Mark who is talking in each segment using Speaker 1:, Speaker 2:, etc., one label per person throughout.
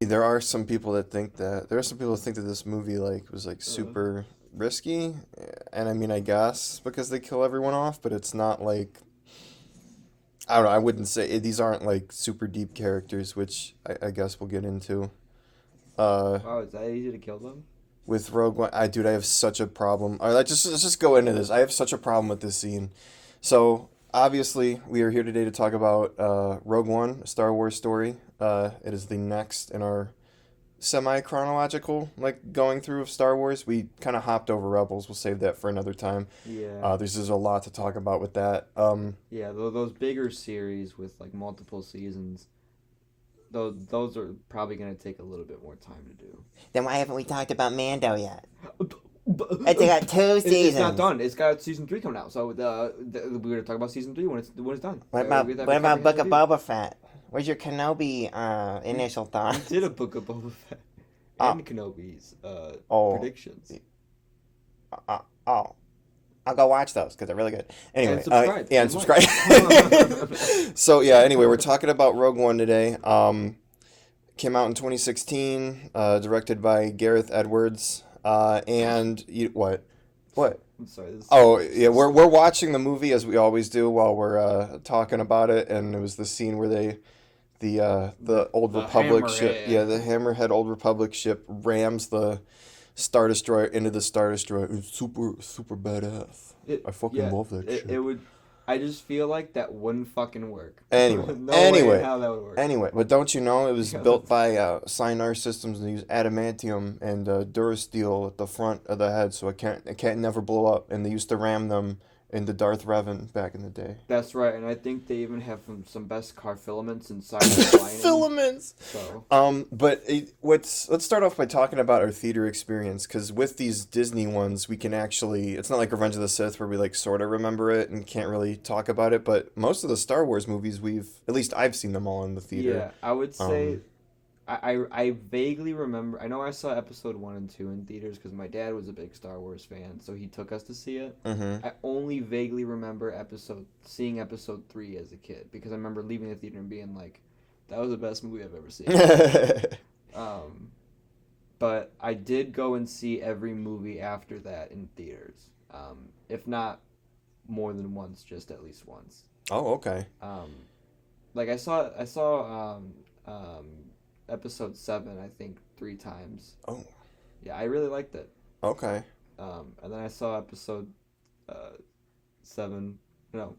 Speaker 1: There are some people that think that this movie like was like
Speaker 2: Uh,
Speaker 1: super risky, and I mean I guess because they kill everyone off, but it's not like I don't know. I wouldn't say these aren't like super deep characters, which I guess we'll get into. Uh,
Speaker 2: wow, is that easy to kill them?
Speaker 1: with Rogue One, I have such a problem. All right, let's just go into this. I have such a problem with this scene. So obviously, we are here today to talk about Rogue One, a Star Wars story. It is the next in our semi chronological like going through of Star Wars. We kind of hopped over Rebels. We'll save that for another time.
Speaker 2: Yeah,
Speaker 1: There's just a lot to talk about with that.
Speaker 2: yeah. Those bigger series with like multiple seasons, those are probably gonna take a little bit more time to do.
Speaker 3: Then why haven't we talked about Mando yet? It's
Speaker 2: It's
Speaker 3: got two
Speaker 2: not
Speaker 3: seasons.
Speaker 2: done. It's got season 3 coming out, so we're gonna talk about season 3 when it's done.
Speaker 3: What
Speaker 2: We'll
Speaker 3: about
Speaker 2: get that
Speaker 3: what about Book of
Speaker 2: comprehensive
Speaker 3: Boba Fett? What's your Kenobi initial
Speaker 2: review. We
Speaker 3: thoughts?
Speaker 2: did a book of Boba Fett
Speaker 3: Oh,
Speaker 2: and Kenobi's
Speaker 1: oh,
Speaker 2: predictions
Speaker 1: oh, I'll go watch those because they're really good.
Speaker 2: and
Speaker 1: Anyway,
Speaker 2: subscribe
Speaker 1: yeah, and
Speaker 2: and
Speaker 1: subscribe.
Speaker 2: like.
Speaker 1: So yeah, anyway, we're talking about Rogue One today. Came out in 2016, directed by Gareth Edwards. And you, what?
Speaker 2: I'm sorry.
Speaker 1: Oh yeah, we're watching the movie as we always do while we're talking about it, and it was the scene where the Old
Speaker 2: The
Speaker 1: Republic ship,
Speaker 2: Hammerhead.
Speaker 1: yeah, the Hammerhead Old Republic ship rams the Star Destroyer into the Star Destroyer. It's super badass. I fucking
Speaker 2: Yeah,
Speaker 1: love that
Speaker 2: it
Speaker 1: shit.
Speaker 2: would. I just feel like that wouldn't fucking work.
Speaker 1: Anyway,
Speaker 2: No way in
Speaker 1: anyway,
Speaker 2: how that would work.
Speaker 1: anyway, but don't you know it was
Speaker 2: Yeah,
Speaker 1: built by Sinar Systems and they use adamantium and Durasteel at the front of the head, so it can't never blow up. And they used to ram them into Darth Revan back in the day.
Speaker 2: that's right, and I think they even have some best car filaments inside the lining.
Speaker 1: Filaments.
Speaker 2: So
Speaker 1: Let's start off by talking about our theater experience because with these Disney ones, we can actually. It's not like Revenge of the Sith where we like sort of remember it and can't really talk about it. But most of the Star Wars movies, at least I've seen them all in the theater.
Speaker 2: yeah, I would say
Speaker 1: Um,
Speaker 2: I vaguely remember. I know I saw episode 1 and 2 in theaters because my dad was a big Star Wars fan, so he took us to see it.
Speaker 1: mm-hmm.
Speaker 2: I only vaguely remember seeing episode 3 as a kid because I remember leaving the theater and being like, "That was the best movie I've ever seen." Um, but I did go and see every movie after that in theaters. If not more than once, just at least once.
Speaker 1: Oh, okay.
Speaker 2: Um, like I saw um, episode 7 I think 3 times.
Speaker 1: Oh,
Speaker 2: Yeah, I really liked it.
Speaker 1: okay.
Speaker 2: And then I saw episode uh, 7, no,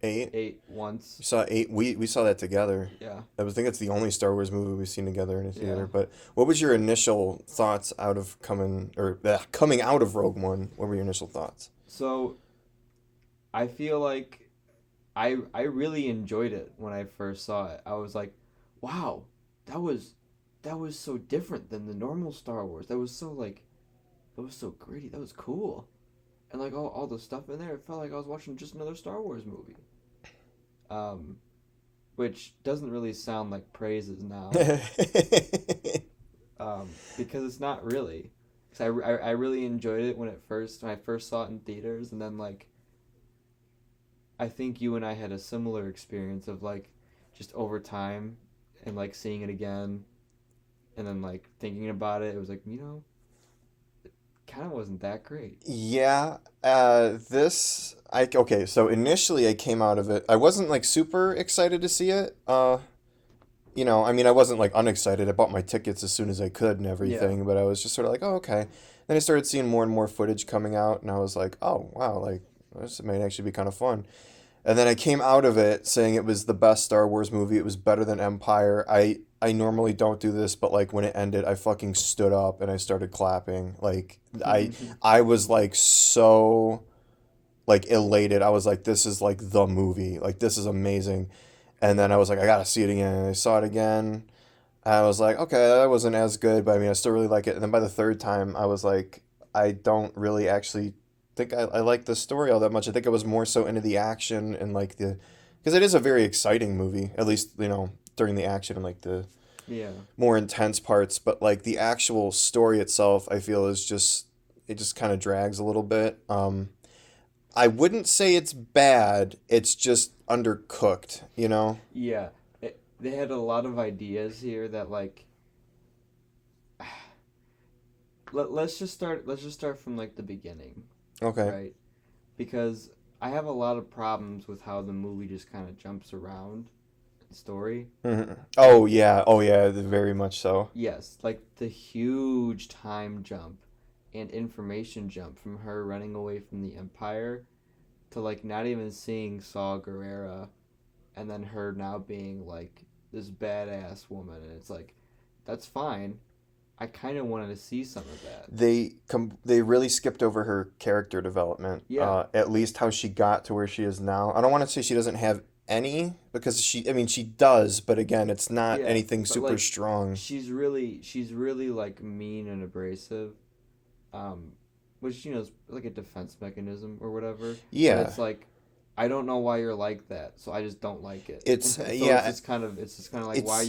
Speaker 1: 8.
Speaker 2: 8 once.
Speaker 1: We saw 8. We saw that together.
Speaker 2: Yeah.
Speaker 1: I think it's the only Star Wars movie we've seen together in a theater.
Speaker 2: Yeah.
Speaker 1: But what was your initial thoughts out of coming out of Rogue One? What were your initial thoughts?
Speaker 2: So I feel like I really enjoyed it when I first saw it. I was like, wow, that was so different than the normal Star Wars. That was so gritty. That was cool. And like all the stuff in there, it felt like I was watching just another Star Wars movie. Um, which doesn't really sound like praises now. Because it's not really. Because I really enjoyed it when I first saw it in theaters, and then like I think you and I had a similar experience of like just over time and like seeing it again and then like thinking about it. It was like, it kind of wasn't that great.
Speaker 1: Yeah, okay, so initially I came out of it. I wasn't like super excited to see it. I mean, I wasn't like unexcited. I bought my tickets as soon as I could and
Speaker 2: Yeah.
Speaker 1: everything, but I was just sort of like, oh, okay. Then I started seeing more and more footage coming out, and I was like, oh, wow, like this might actually be kind of fun. And then I came out of it saying it was the best Star Wars movie. It was better than Empire. I normally don't do this, but like when it ended, I fucking stood up and I started clapping. Like I was like so like elated. I was like, this is like the movie. Like this is amazing. And then I was like, I gotta see it again. And I saw it again. And I was like, okay, that wasn't as good, but I mean, I still really like it. And then by the third time, I was like, I don't really actually think I like the story all that much. I think I was more so into the action and like because it is a very exciting movie, at least, during the action and like the
Speaker 2: Yeah.
Speaker 1: more intense parts. But like the actual story itself, I feel it just kind of drags a little bit. I wouldn't say it's bad. It's just undercooked, you know?
Speaker 2: Yeah, they had a lot of ideas here that like let's just start from like the beginning,
Speaker 1: Okay.
Speaker 2: right? Because I have a lot of problems with how the movie just kind of jumps around the story.
Speaker 1: Oh yeah, oh yeah, very much so.
Speaker 2: Yes, like the huge time jump and information jump from her running away from the Empire to like not even seeing Saw Gerrera and then her now being like this badass woman, and it's like that's fine. I kind of wanted to see some of that.
Speaker 1: They really skipped over her character development.
Speaker 2: Yeah.
Speaker 1: At least how she got to where she is now. I don't want to say she doesn't have any because I mean she does, but again, it's not
Speaker 2: Yeah,
Speaker 1: anything
Speaker 2: but
Speaker 1: super
Speaker 2: like
Speaker 1: strong.
Speaker 2: she's really like mean and abrasive, um, which you know is like a defense mechanism or whatever. But
Speaker 1: Yeah,
Speaker 2: it's like I don't know why you're like that, so I just don't like it.
Speaker 1: it's
Speaker 2: So
Speaker 1: yeah,
Speaker 2: it's just kind of like
Speaker 1: it's
Speaker 2: why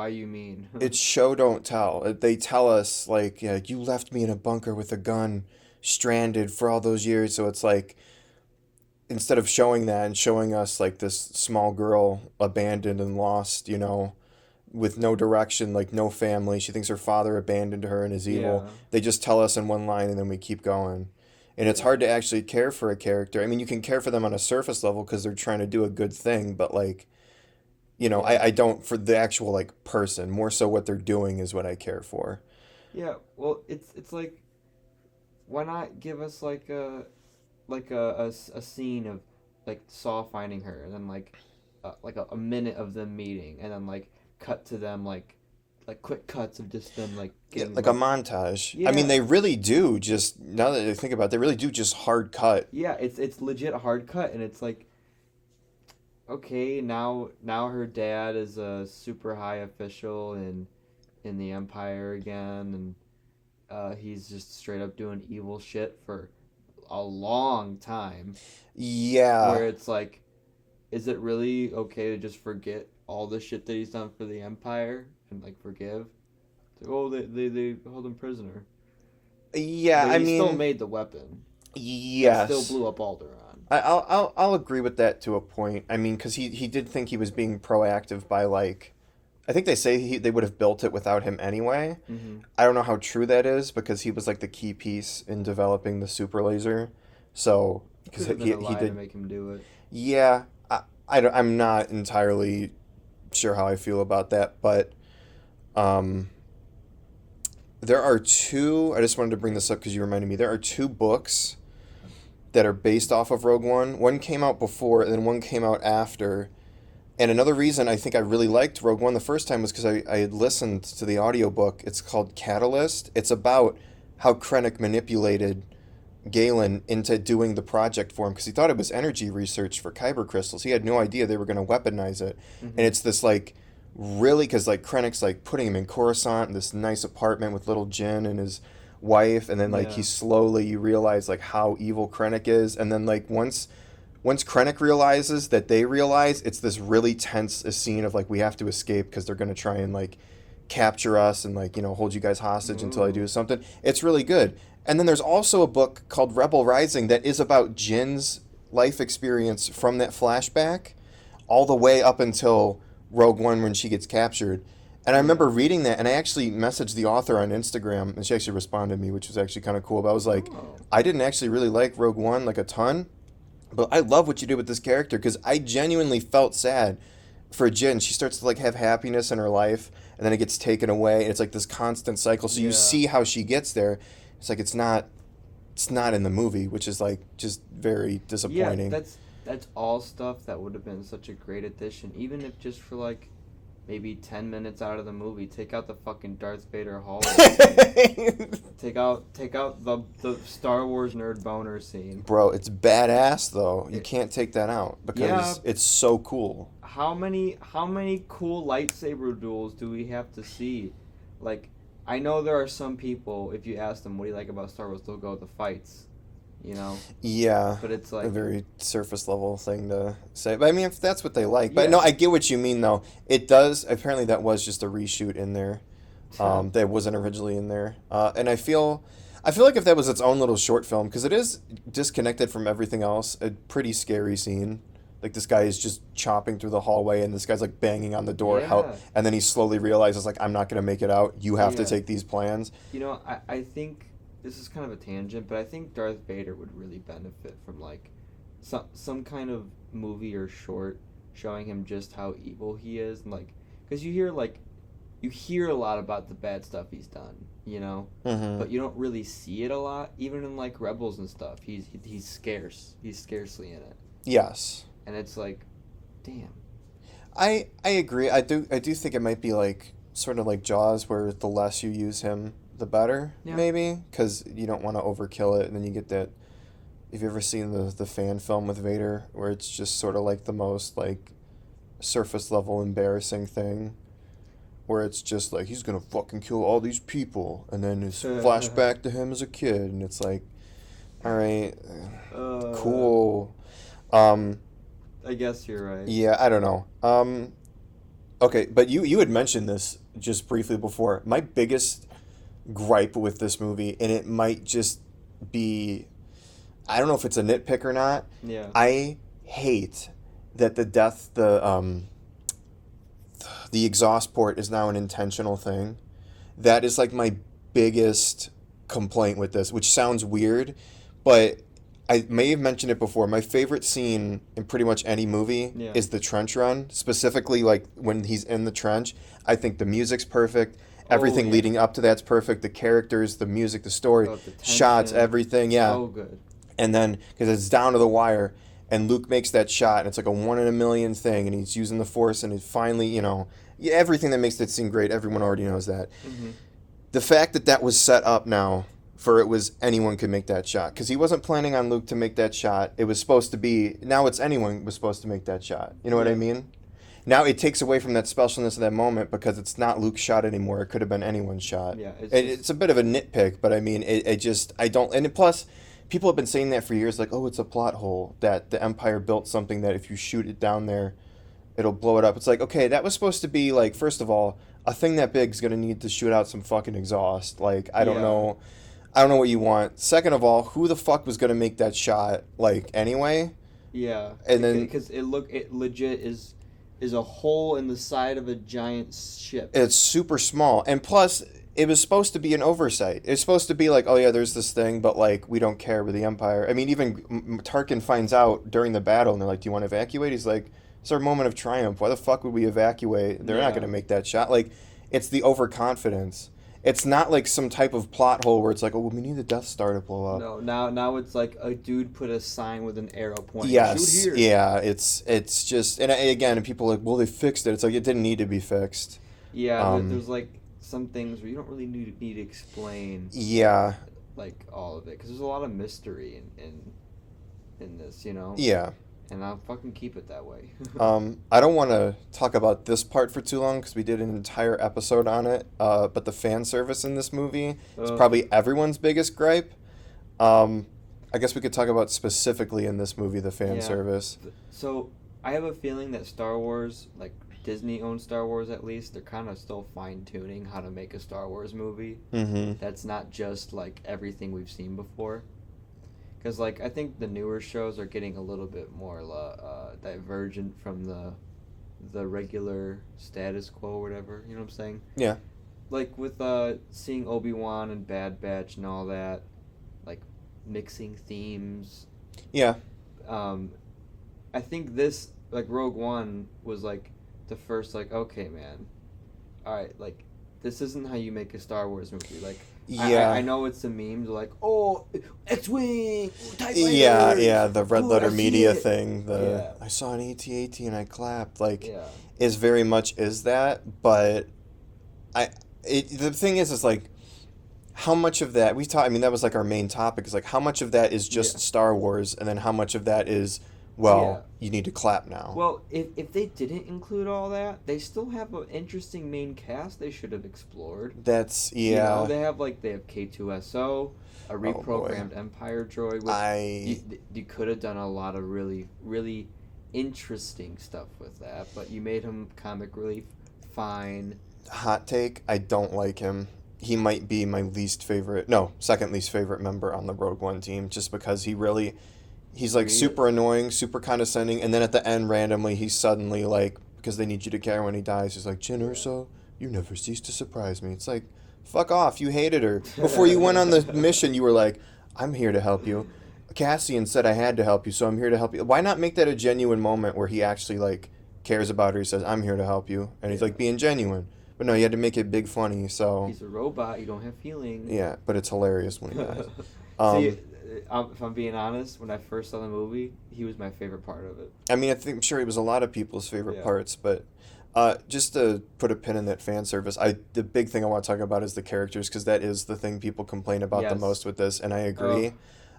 Speaker 2: you mean?
Speaker 1: it's show don't tell. They tell us like, yeah, you left me in a bunker with a gun, stranded for all those years. So it's like instead of showing that and showing us like this small girl abandoned and lost, you know, with no direction, like no family. She thinks her father abandoned her and is evil.
Speaker 2: Yeah,
Speaker 1: They just tell us in one line and then we keep going. And it's
Speaker 2: yeah,
Speaker 1: hard to actually care for a character. I mean, you can care for them on a surface level because they're trying to do a good thing, but like, you know,
Speaker 2: yeah,
Speaker 1: I don't for the actual like person. More so what they're doing is what I care for.
Speaker 2: yeah. Well, it's like why not give us a scene of like Saw finding her, and then like a minute of them meeting, and then like cut to them like quick cuts of just them like
Speaker 1: Yeah,
Speaker 2: getting
Speaker 1: like a
Speaker 2: like
Speaker 1: montage. I mean,
Speaker 2: yeah,
Speaker 1: they really do just now that I think about it, they really do just hard cut.
Speaker 2: yeah. It's legit hard cut, and it's like okay, now her dad is a super high official in the Empire again, and he's just straight up doing evil shit for a long time.
Speaker 1: Yeah.
Speaker 2: Where it's like, is it really okay to just forget all the shit that he's done for the Empire and like forgive? It's like, oh, they held him prisoner,
Speaker 1: Yeah,
Speaker 2: but
Speaker 1: I
Speaker 2: he still
Speaker 1: mean,
Speaker 2: made the weapon that still
Speaker 1: yes.
Speaker 2: blew up Alderaan.
Speaker 1: I'll agree with that to a point. I mean, because he did think he was being proactive by like, I think they say they would have built it without him anyway.
Speaker 2: Mm-hmm.
Speaker 1: I don't know how true that is because he was like the key piece in developing the super laser. So because
Speaker 2: Could have been a
Speaker 1: he
Speaker 2: lie to
Speaker 1: did,
Speaker 2: make him do it.
Speaker 1: yeah. I'm not entirely sure how I feel about that, but um, there are two. I just wanted to bring this up because you reminded me. There are two books that are based off of Rogue One. One came out before, and then one came out after. And another reason I think I really liked Rogue One the first time was because I had listened to the audiobook. It's called Catalyst. It's about how Krennic manipulated Galen into doing the project for him because he thought it was energy research for kyber crystals. He had no idea they were going to weaponize it. And
Speaker 2: Mm-hmm.
Speaker 1: it's this like really because like Krennic's like putting him in Coruscant in this nice apartment with little Jin and his wife, and then like he
Speaker 2: Yeah.
Speaker 1: slowly you realize like how evil Krennic is, and then like once Krennic realizes that they realize, it's this really tense scene of like we have to escape because they're gonna try and like capture us and like you know hold you guys hostage until I do
Speaker 2: Ooh.
Speaker 1: something. It's really good. And then there's also a book called Rebel Rising that is about Jin's life experience from that flashback all the way up until Rogue One when she gets captured. And I
Speaker 2: Yeah.
Speaker 1: remember reading that, and I actually messaged the author on Instagram, and she actually responded to me, which was actually kind of cool. But I was like,
Speaker 2: Oh.
Speaker 1: I didn't actually really like Rogue One like a ton, but I love what you did with this character because I genuinely felt sad for Jin. She starts to like have happiness in her life, and then it gets taken away, and it's like this constant cycle. So you
Speaker 2: Yeah.
Speaker 1: see how she gets there. It's like it's not in the movie, which is like just very
Speaker 2: Yeah.
Speaker 1: disappointing.
Speaker 2: That's all stuff that would have been such a great addition, even if just for like maybe 10 minutes out of the movie. Take out the fucking Darth Vader hallway scene. Take out the Star Wars nerd boner scene.
Speaker 1: Bro, it's badass though. You
Speaker 2: It,
Speaker 1: can't take that out
Speaker 2: yeah,
Speaker 1: because it's so cool.
Speaker 2: how many cool lightsaber duels do we have to see? Like, I know there are some people, if you ask them what do you like about Star Wars, they'll go with the fights, you know.
Speaker 1: Yeah,
Speaker 2: But it's
Speaker 1: a
Speaker 2: like,
Speaker 1: very surface level thing to say. But I mean, if that's what they like. But no,
Speaker 2: yeah,
Speaker 1: I get what you mean though. It does. Apparently, that was just a reshoot in there. That wasn't originally in there. And I feel like if that was its own little short film, because it is disconnected from everything else, a pretty scary scene. Like this guy is just chopping through the hallway, and this guy's like banging on the door.
Speaker 2: Yeah.
Speaker 1: And then he slowly realizes like I'm not gonna make it out. You have to
Speaker 2: Yeah.
Speaker 1: take these plans.
Speaker 2: I think this is kind of a tangent, but I think Darth Vader would really benefit from like some kind of movie or short showing him just how evil he is, and like because you hear a lot about the bad stuff he's done,
Speaker 1: Mm-hmm.
Speaker 2: but you don't really see it a lot. Even in like Rebels and stuff, he's scarce. He's scarcely in it,
Speaker 1: Yes.
Speaker 2: and it's like, damn.
Speaker 1: I agree. I do think it might be like sort of like Jaws, where the less you use him, the better,
Speaker 2: Yeah.
Speaker 1: maybe, because you don't want to overkill it, and then you get that. Have you ever seen the fan film with Vader, where it's just sort of like the most like surface level embarrassing thing, where it's just like he's gonna fucking kill all these people, and then it's flashback to him as a kid, and it's like, all right, cool.
Speaker 2: I guess you're right.
Speaker 1: Yeah, I don't know. Okay, but you had mentioned this just briefly before. My biggest gripe with this movie, and it might just be, I don't know if it's a nitpick or not.
Speaker 2: Yeah.
Speaker 1: I hate that the exhaust port is now an intentional thing. That is like my biggest complaint with this, which sounds weird, but I may have mentioned it before. My favorite scene in pretty much any movie
Speaker 2: Yeah.
Speaker 1: is the trench run, specifically like when he's in the trench. I think the music's perfect. Everything
Speaker 2: yeah.
Speaker 1: leading up to that's perfect. The characters, the music, the story,
Speaker 2: Oh, the
Speaker 1: shots,
Speaker 2: tension.
Speaker 1: everything. Yeah.
Speaker 2: So good.
Speaker 1: And then, because it's down to the wire, and Luke makes that shot, and it's like a 1 in a million thing, and he's using the Force, and it finally, yeah, everything that makes that scene great, everyone already knows that.
Speaker 2: Mm-hmm.
Speaker 1: The fact that that was set up now for it was anyone could make that shot, because he wasn't planning on Luke to make that shot. It was supposed to be, now it's anyone was supposed to make that shot. You know what I
Speaker 2: Yeah.
Speaker 1: mean? Now it takes away from that specialness of that moment, because it's not Luke's shot anymore. It could have been anyone's shot.
Speaker 2: Yeah,
Speaker 1: It's a bit of a nitpick, but I mean, I don't, and plus, people have been saying that for years, like, oh, it's a plot hole, that the Empire built something that if you shoot it down there, it'll blow it up. It's like, okay, that was supposed to be, like, first of all, a thing that big is going to need to shoot out some fucking exhaust. Like, I don't
Speaker 2: Yeah.
Speaker 1: know. I don't know what you want. Second of all, who the fuck was going to make that shot, like, anyway?
Speaker 2: Yeah.
Speaker 1: And then-
Speaker 2: because it legit is a hole in the side of a giant ship.
Speaker 1: It's super small. And plus, it was supposed to be an oversight. It's supposed to be like, oh yeah, there's this thing, but like, we don't care with the Empire. I mean, even Tarkin finds out during the battle, and they're like, do you want to evacuate? He's like, it's our moment of triumph. Why the fuck would we evacuate? They're not
Speaker 2: Yeah.
Speaker 1: going to make that shot. Like, it's the overconfidence. It's not like some type of plot hole where it's like, oh, well, we need the Death Star to blow up.
Speaker 2: No, now it's like a dude put a sign with an arrow pointing.
Speaker 1: Yes,
Speaker 2: Shoot here.
Speaker 1: yeah, it's just, and again, people are like, well, they fixed it. It's like, it didn't need to be fixed.
Speaker 2: Yeah,
Speaker 1: Um,
Speaker 2: there's like some things where you don't really need to explain
Speaker 1: Yeah,
Speaker 2: like all of it, because there's a lot of mystery in this,
Speaker 1: yeah.
Speaker 2: And I'll fucking keep it that way.
Speaker 1: I don't want to talk about this part for too long because we did an entire episode on it. But the fan service in this movie is
Speaker 2: Ugh.
Speaker 1: probably everyone's biggest gripe. I guess we could talk about specifically in this movie the fan
Speaker 2: Yeah.
Speaker 1: service.
Speaker 2: So I have a feeling that Star Wars, like Disney owned Star Wars at least, they're kind of still fine tuning how to make a Star Wars movie.
Speaker 1: Mm-hmm.
Speaker 2: That's not just like everything we've seen before. Because like I think the newer shows are getting a little bit more divergent from the regular status quo or whatever. You know what I'm saying?
Speaker 1: Yeah.
Speaker 2: Like with seeing Obi-Wan and Bad Batch and all that, like mixing themes.
Speaker 1: Yeah.
Speaker 2: I think this, like Rogue One, was like the first like, okay man, all right, like this isn't how you make a Star Wars movie. Like
Speaker 1: Yeah.
Speaker 2: I know it's the memes like, oh, X-wing, TIE
Speaker 1: Yeah,
Speaker 2: fighter,
Speaker 1: yeah, the red
Speaker 2: ooh,
Speaker 1: letter
Speaker 2: I see
Speaker 1: media
Speaker 2: it.
Speaker 1: thing.
Speaker 2: Yeah.
Speaker 1: I saw an AT-AT and I clapped. Like,
Speaker 2: Yeah.
Speaker 1: is very much is that, but the thing is like, how much of that I mean, that was like our main topic, is like how much of that is just
Speaker 2: Yeah.
Speaker 1: Star Wars, and then how much of that is, well,
Speaker 2: Yeah.
Speaker 1: you need to clap now.
Speaker 2: Well, if they didn't include all that, they still have an interesting main cast they should have explored.
Speaker 1: That's,
Speaker 2: You
Speaker 1: yeah.
Speaker 2: know, they have K2SO, a reprogrammed Empire droid. Which you could have done a lot of really, really interesting stuff with that, but you made him comic relief. Fine.
Speaker 1: Hot take, I don't like him. He might be my second least favorite member on the Rogue One team, just because He's like
Speaker 2: Really?
Speaker 1: super annoying, super condescending, and then at the end, randomly, he's suddenly like, because they need you to care when he dies, he's like, Jin Urso, you never cease to surprise me. It's like, fuck off, you hated her. Before you went on the mission, you were like, I'm here to help you. Cassian said I had to help you, so I'm here to help you. Why not make that a genuine moment where he actually like cares about her? He says, I'm here to help you, and he's like being genuine. But no, you had to make it big funny, so
Speaker 2: He's a robot. You don't have feelings.
Speaker 1: yeah, but it's hilarious when he dies.
Speaker 2: See, if I'm being honest, when I first saw the movie, he was my favorite part of it.
Speaker 1: I mean, I'm sure it was a lot of people's favorite
Speaker 2: Yeah.
Speaker 1: parts, but just to put a pin in that fan service, the big thing I want to talk about is the characters, because that is the thing people complain about the
Speaker 2: Yes.
Speaker 1: most with this, and I agree.
Speaker 2: Oh.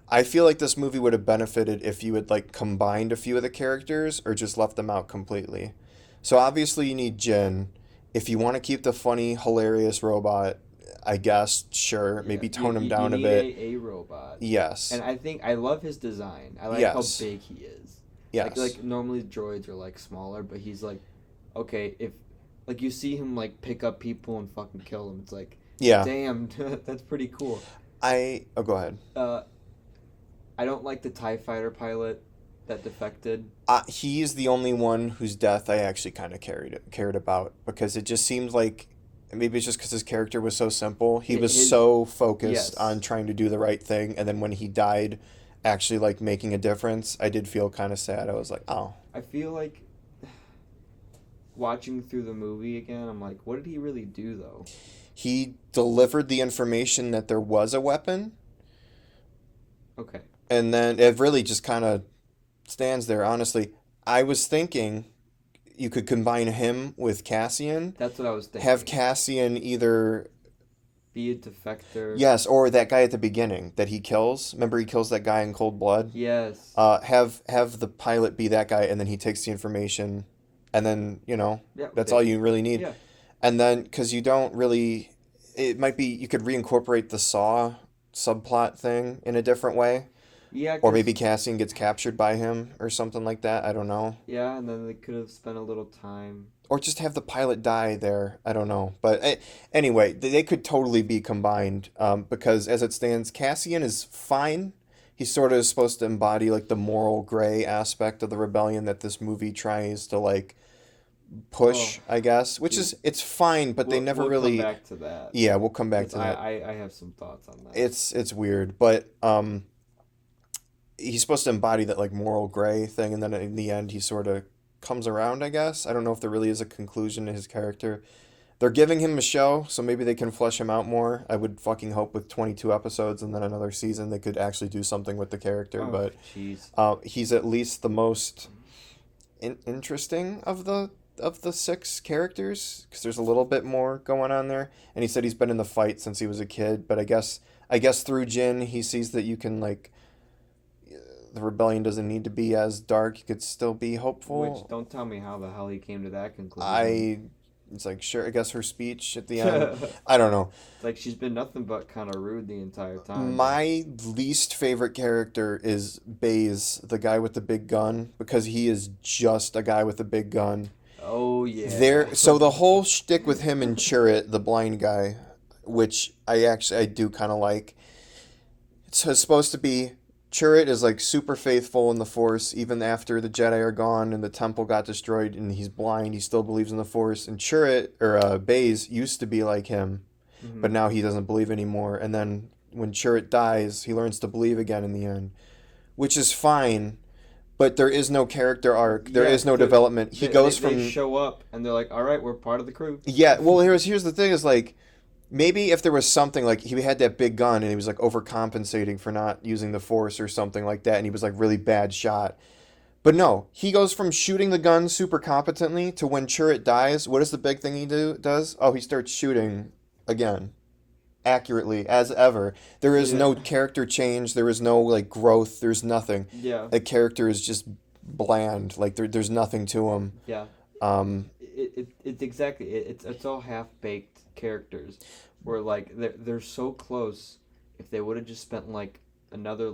Speaker 1: I feel like this movie would have benefited if you had like combined a few of the characters or just left them out completely. So obviously you need Jin. If you want to keep the funny, hilarious robot, I guess, sure, maybe tone him down
Speaker 2: you
Speaker 1: a
Speaker 2: need
Speaker 1: bit.
Speaker 2: A robot.
Speaker 1: Yes.
Speaker 2: And I think I love his design. I like
Speaker 1: Yes.
Speaker 2: how big he is.
Speaker 1: Yes.
Speaker 2: Like normally droids are like smaller, but he's like, okay, if like you see him like pick up people and fucking kill them, it's like,
Speaker 1: Yeah.
Speaker 2: damn, that's pretty cool.
Speaker 1: Oh, go ahead.
Speaker 2: I don't like the TIE fighter pilot that defected.
Speaker 1: He's the only one whose death I actually kind of cared about, because it just seemed like maybe it's just because his character was so simple. He was so focused
Speaker 2: Yes.
Speaker 1: on trying to do the right thing, and then when he died, actually like making a difference, I did feel kind of sad. I was like, oh.
Speaker 2: I feel like watching through the movie again, I'm like, what did he really do though?
Speaker 1: He delivered the information that there was a weapon,
Speaker 2: Okay.
Speaker 1: and then it really just kind of stands there. Honestly, I was thinking you could combine him with Cassian,
Speaker 2: That's what I was thinking.
Speaker 1: have Cassian either
Speaker 2: Be a defector.
Speaker 1: yes, or that guy at the beginning that he kills. Remember, he kills that guy in cold blood.
Speaker 2: Yes.
Speaker 1: Have the pilot be that guy, and then he takes the information, and then
Speaker 2: Yeah,
Speaker 1: that's all you really need.
Speaker 2: Yeah.
Speaker 1: And then because you don't really, it might be you could reincorporate the Saw subplot thing in a different way,
Speaker 2: Yeah.
Speaker 1: or
Speaker 2: 'Cause-
Speaker 1: maybe Cassian gets captured by him or something like that. I don't know.
Speaker 2: Yeah, and then they could have spent a little time.
Speaker 1: Or just have the pilot die there. I don't know. But anyway, they could totally be combined, because as it stands, Cassian is fine. He sort of is supposed to embody like the moral gray aspect of the rebellion that this movie tries to like push, I guess. Which is it's fine, but they never
Speaker 2: we'll
Speaker 1: really.
Speaker 2: come back to that.
Speaker 1: Yeah, we'll come back to
Speaker 2: 'Cause
Speaker 1: that.
Speaker 2: I have some thoughts on that.
Speaker 1: It's weird, but he's supposed to embody that like moral gray thing, and then in the end he sort of comes around, I guess. I don't know if there really is a conclusion to his character. They're giving him a show, so maybe they can flesh him out more. I would fucking hope with 22 episodes and then another season they could actually do something with the character,
Speaker 2: Oh,
Speaker 1: but
Speaker 2: jeez.
Speaker 1: he's at least the most interesting of the six characters, because there's a little bit more going on there. And he said he's been in the fight since he was a kid, but I guess through Jin he sees that you can like the rebellion doesn't need to be as dark. You could still be hopeful.
Speaker 2: Which don't tell me how the hell he came to that conclusion.
Speaker 1: It's like, sure, I guess her speech at the end. I don't know.
Speaker 2: Like she's been nothing but kind of rude the entire time.
Speaker 1: My least favorite character is Baze, the guy with the big gun, because he is just a guy with a big gun.
Speaker 2: Oh yeah.
Speaker 1: So the whole shtick with him and Chirrut, the blind guy, which I do kind of like. It's supposed to be Chirrut is like super faithful in the Force, even after the Jedi are gone and the temple got destroyed and he's blind. He still believes in the Force. And Baze used to be like him, but now he doesn't believe anymore. And then when Chirrut dies, he learns to believe again in the end, which is fine. But there is no character arc. There is no development. He goes from
Speaker 2: They show up and they're like, "All right, we're part of the crew."
Speaker 1: yeah. Well, here's the thing: is like maybe if there was something like he had that big gun and he was like overcompensating for not using the Force or something like that, and he was like really bad shot. But no, he goes from shooting the gun super competently to when Chirrut dies. What is the big thing he does? Oh, he starts shooting again, accurately as ever. There is no character change. There is no like growth. There's nothing.
Speaker 2: Yeah.
Speaker 1: The character is just bland. Like there's nothing to him.
Speaker 2: Yeah. It's exactly it's all half baked characters, where like they're so close. If they would have just spent like another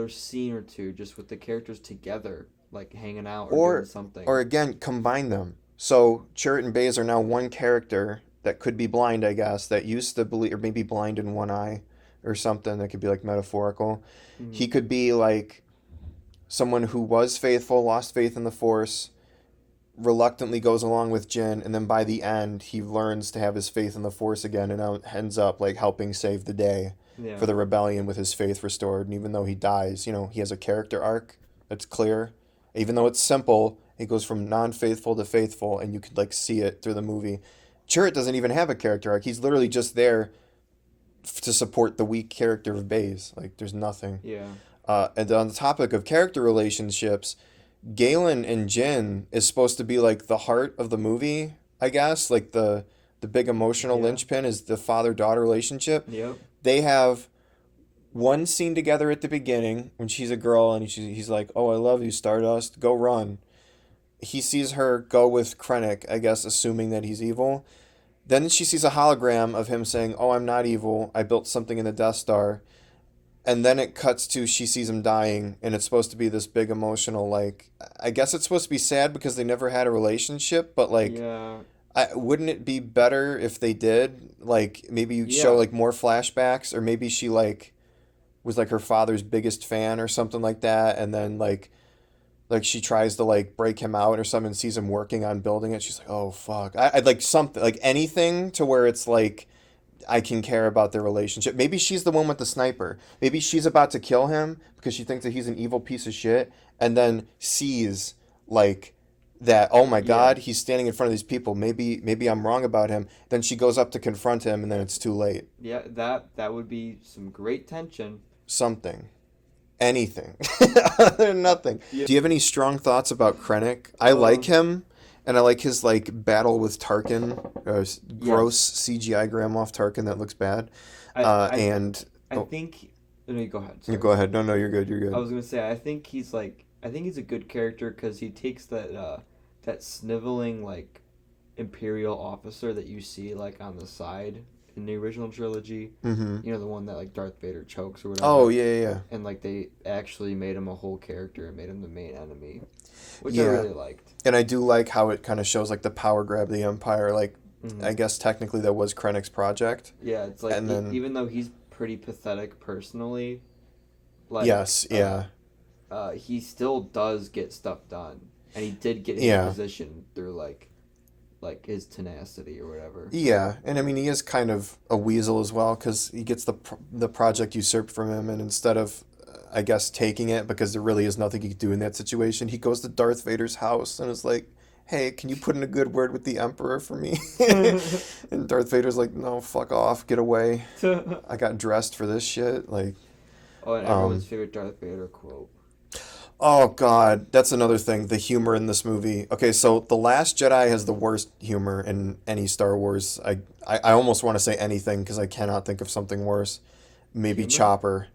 Speaker 2: scene or two just with the characters together, like hanging out or doing something.
Speaker 1: Or again, combine them. So Chirrut and Baze are now one character that could be blind, I guess, that used to believe, or maybe blind in one eye, or something that could be like metaphorical.
Speaker 2: Mm.
Speaker 1: He could be like someone who was faithful, lost faith in the Force, reluctantly goes along with Jin, and then by the end he learns to have his faith in the Force again, and ends up like helping save the day
Speaker 2: Yeah.
Speaker 1: for the rebellion with his faith restored. And even though he dies, he has a character arc that's clear. Even though it's simple, he goes from non-faithful to faithful, and you could like see it through the movie. Chirrut doesn't even have a character arc. He's literally just there to support the weak character of Baze. Like, there's nothing.
Speaker 2: Yeah.
Speaker 1: And on the topic of character relationships, Galen and Jin is supposed to be like the heart of the movie, I guess. Like the big emotional
Speaker 2: Yeah.
Speaker 1: linchpin is the father-daughter relationship.
Speaker 2: Yep.
Speaker 1: They have one scene together at the beginning when she's a girl and he's like, "Oh, I love you, Stardust. Go run." He sees her go with Krennic, I guess, assuming that he's evil. Then she sees a hologram of him saying, "Oh, I'm not evil. I built something in the Death Star." And then it cuts to she sees him dying, and it's supposed to be this big emotional, like, I guess it's supposed to be sad because they never had a relationship, but like,
Speaker 2: Yeah.
Speaker 1: wouldn't it be better if they did? Like, maybe you show
Speaker 2: Yeah.
Speaker 1: like more flashbacks, or maybe she like was like her father's biggest fan or something like that, and then like she tries to like break him out or something and sees him working on building it. She's like, "Oh fuck." I'd like something, like anything to where it's like I can care about their relationship. Maybe she's the one with the sniper. Maybe she's about to kill him because she thinks that he's an evil piece of shit, and then sees like that, "Oh my god, he's standing in front of these people. Maybe I'm wrong about him." Then she goes up to confront him, and then it's too late.
Speaker 2: Yeah. That would be some great tension.
Speaker 1: Something. Anything. Other than nothing.
Speaker 2: Yeah.
Speaker 1: Do you have any strong thoughts about Krennic? I like him, and I like his like battle with Tarkin. Gross CGI Grand Moff Tarkin that looks bad.
Speaker 2: I
Speaker 1: Oh,
Speaker 2: think. No, you go ahead.
Speaker 1: you
Speaker 2: Sorry.
Speaker 1: go ahead. No, you're good. You're good.
Speaker 2: I was gonna say I think he's a good character because he takes that sniveling like imperial officer that you see like on the side in the original trilogy.
Speaker 1: Mm-hmm.
Speaker 2: You know, the one that like Darth Vader chokes or whatever.
Speaker 1: Oh yeah.
Speaker 2: And like they actually made him a whole character and made him the main enemy, which
Speaker 1: Yeah.
Speaker 2: I really liked.
Speaker 1: And I do like how it kind of shows like the power grab of the Empire. Like,
Speaker 2: Mhm.
Speaker 1: I guess technically that was Krennic's project.
Speaker 2: Yeah, it's like
Speaker 1: And then-
Speaker 2: even though he's pretty pathetic personally, like
Speaker 1: Yes. Yeah.
Speaker 2: he still does get stuff done, and he did get his
Speaker 1: Yeah.
Speaker 2: position through like his tenacity or whatever.
Speaker 1: Yeah, and I mean he is kind of a weasel as well because he gets the project usurped from him, and instead of, I guess, taking it because there really is nothing he could do in that situation, he goes to Darth Vader's house and is like, "Hey, can you put in a good word with the Emperor for me?" And Darth Vader's like, "No, fuck off, get away. I got dressed for this shit." Like,
Speaker 2: Oh, and everyone's favorite Darth Vader quote.
Speaker 1: oh god, that's another thing, the humor in this movie. Okay, so The Last Jedi has the worst humor in any Star Wars. I almost want to say anything because I cannot think of something worse. Maybe
Speaker 2: Humor?
Speaker 1: Chopper.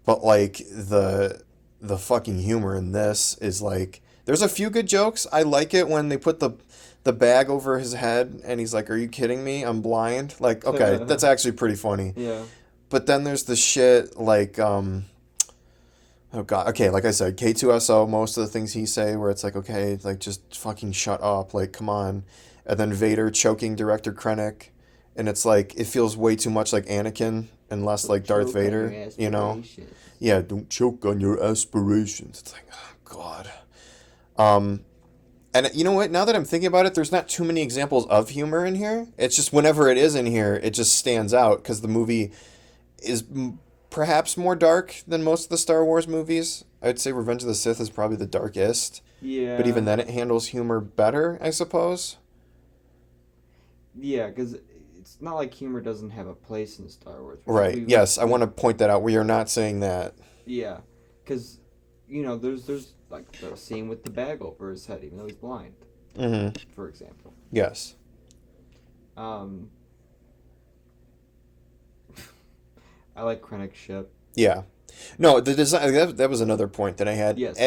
Speaker 1: But like the fucking humor in this is like, there's a few good jokes. I like it when they put the bag over his head and he's like, "Are you kidding me? I'm blind." Like, okay, that's actually pretty funny.
Speaker 2: Yeah.
Speaker 1: But then there's the shit like oh god, okay, like I said, K2SO, most of the things he say where it's like, okay, like just fucking shut up, like come on. And then Vader choking Director Krennic, and it's like it feels way too much like Anakin and less like Darth
Speaker 2: Choke on your
Speaker 1: Vader, you know?
Speaker 2: aspirations.
Speaker 1: Yeah, don't choke on your aspirations. It's like, oh god. And you know what? Now that I'm thinking about it, there's not too many examples of humor in here. It's just whenever it is in here, it just stands out because the movie is perhaps more dark than most of the Star Wars movies. I'd say Revenge of the Sith is probably the darkest,
Speaker 2: Yeah.
Speaker 1: but even then it handles humor better, I suppose.
Speaker 2: Yeah, because it's not like humor doesn't have a place in Star Wars.
Speaker 1: Right. Yes, I want to point that out. We are not saying that.
Speaker 2: Yeah, because there's like the scene with the bag over his head, even though he's blind,
Speaker 1: Mm-hmm.
Speaker 2: for example.
Speaker 1: Yes.
Speaker 2: I like Krennic's ship.
Speaker 1: Yeah. No, the design, that was another point that I had.
Speaker 2: Yes.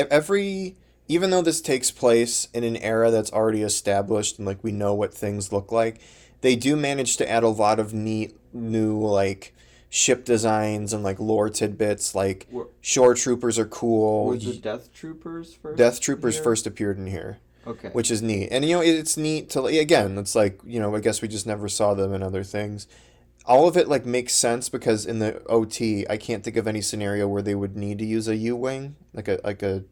Speaker 1: Even though this takes place in an era that's already established and like we know what things look like, they do manage to add a lot of neat new like ship designs and like lore tidbits. Like
Speaker 2: Were,
Speaker 1: shore troopers are cool.
Speaker 2: were the Death Troopers first?
Speaker 1: Death Troopers
Speaker 2: here?
Speaker 1: first appeared in here,
Speaker 2: Okay.
Speaker 1: which is neat. And it's neat to, again, it's like, I guess we just never saw them in other things. all of it like makes sense because in the OT, I can't think of any scenario where they would need to use a U-wing, like a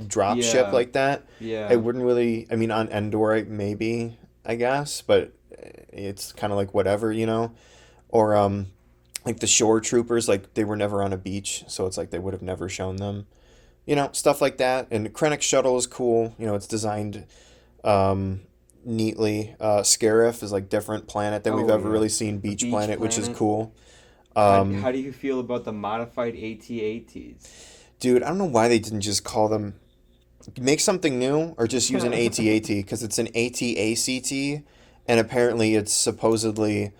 Speaker 1: drop ship
Speaker 2: Yeah,
Speaker 1: like that. It
Speaker 2: yeah.
Speaker 1: wouldn't really. I mean, on Endor, maybe I guess, but it's kind of like whatever, Or like the shore troopers, like they were never on a beach, so it's like they would have never shown them. Stuff like that. And the Krennic shuttle is cool. It's designed um, neatly. Scarif is like different planet than we've
Speaker 2: Oh
Speaker 1: ever
Speaker 2: yeah,
Speaker 1: really seen.
Speaker 2: a
Speaker 1: Beach
Speaker 2: beach
Speaker 1: planet, which is
Speaker 2: planet.
Speaker 1: cool.
Speaker 2: How
Speaker 1: Um,
Speaker 2: do you feel about the modified AT-ATs?
Speaker 1: dude, I don't know why they didn't just call them make something new or just use an AT-AT because it's an AT-ACT and apparently it's supposedly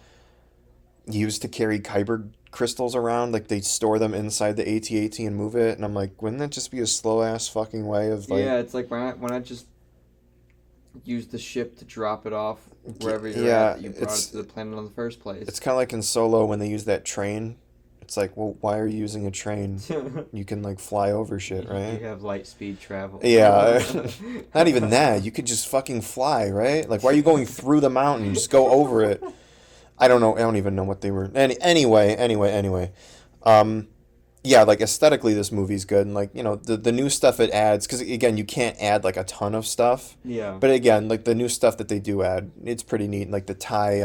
Speaker 1: used to carry kyber crystals around. Like they store them inside the AT-AT and move it. And I'm like, wouldn't that just be a slow ass fucking way of like,
Speaker 2: Yeah, it's like why not just use the ship to drop it off wherever you're at
Speaker 1: yeah,
Speaker 2: that you brought it to the planet in the first place.
Speaker 1: it's kind of like in Solo when they use that train. It's like, well, why are you using a train? You can like fly over shit,
Speaker 2: You
Speaker 1: right?
Speaker 2: have light speed travel.
Speaker 1: Yeah, not even that. You could just fucking fly, right? Like, why are you going through the mountain? Just go over it. I don't know. I don't even know what they were. Anyway. Um, yeah, like aesthetically, this movie's good, and like the new stuff it adds, because again, you can't add like a ton of stuff,
Speaker 2: Yeah.
Speaker 1: but again, like the new stuff that they do add, it's pretty neat. Like the Thai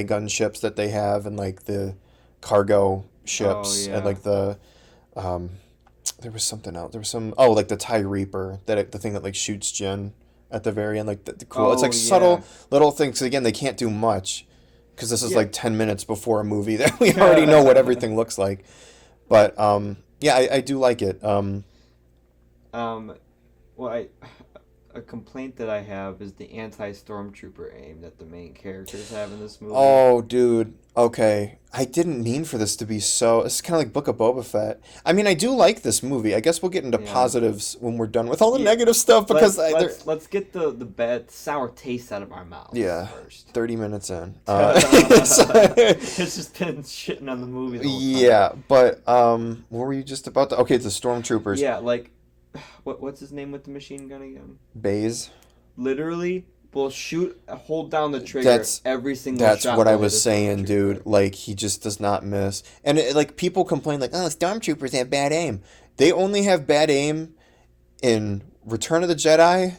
Speaker 1: gunships that they have, and like the cargo
Speaker 2: Oh
Speaker 1: ships, and
Speaker 2: yeah.
Speaker 1: like um, there was something else. There was like the Thai Reaper, the thing that like shoots Jin at the very end, like the cool. It's
Speaker 2: Oh
Speaker 1: like
Speaker 2: yeah.
Speaker 1: subtle little things. Again, they can't do much because this is
Speaker 2: Yeah.
Speaker 1: like 10 minutes before a movie that we already know what everything looks like. But yeah, I do like it.
Speaker 2: um, well, a complaint that I have is the anti-stormtrooper aim that the main characters have in this movie.
Speaker 1: Oh, dude. Okay. I didn't mean for this to be so. It's kind of like Book of Boba Fett. I mean, I do like this movie. I guess we'll get into
Speaker 2: Yeah.
Speaker 1: positives when we're done with all the
Speaker 2: Yeah.
Speaker 1: negative stuff because
Speaker 2: Let's get the bad sour taste out of our mouths
Speaker 1: yeah,
Speaker 2: first.
Speaker 1: 30 minutes in.
Speaker 2: It's just been shitting on the movie the whole time.
Speaker 1: Yeah, but what were you just about to? Okay, it's the stormtroopers.
Speaker 2: Yeah, like what's his name with the machine gun again?
Speaker 1: Baze.
Speaker 2: Literally will hold down the trigger
Speaker 1: That's
Speaker 2: every single
Speaker 1: that's
Speaker 2: shot.
Speaker 1: what I
Speaker 2: will hit
Speaker 1: was
Speaker 2: a
Speaker 1: saying, dude.
Speaker 2: stormtrooper.
Speaker 1: Like he just does not miss. And like people complain like, "Oh, stormtroopers have bad aim." They only have bad aim in Return of the Jedi,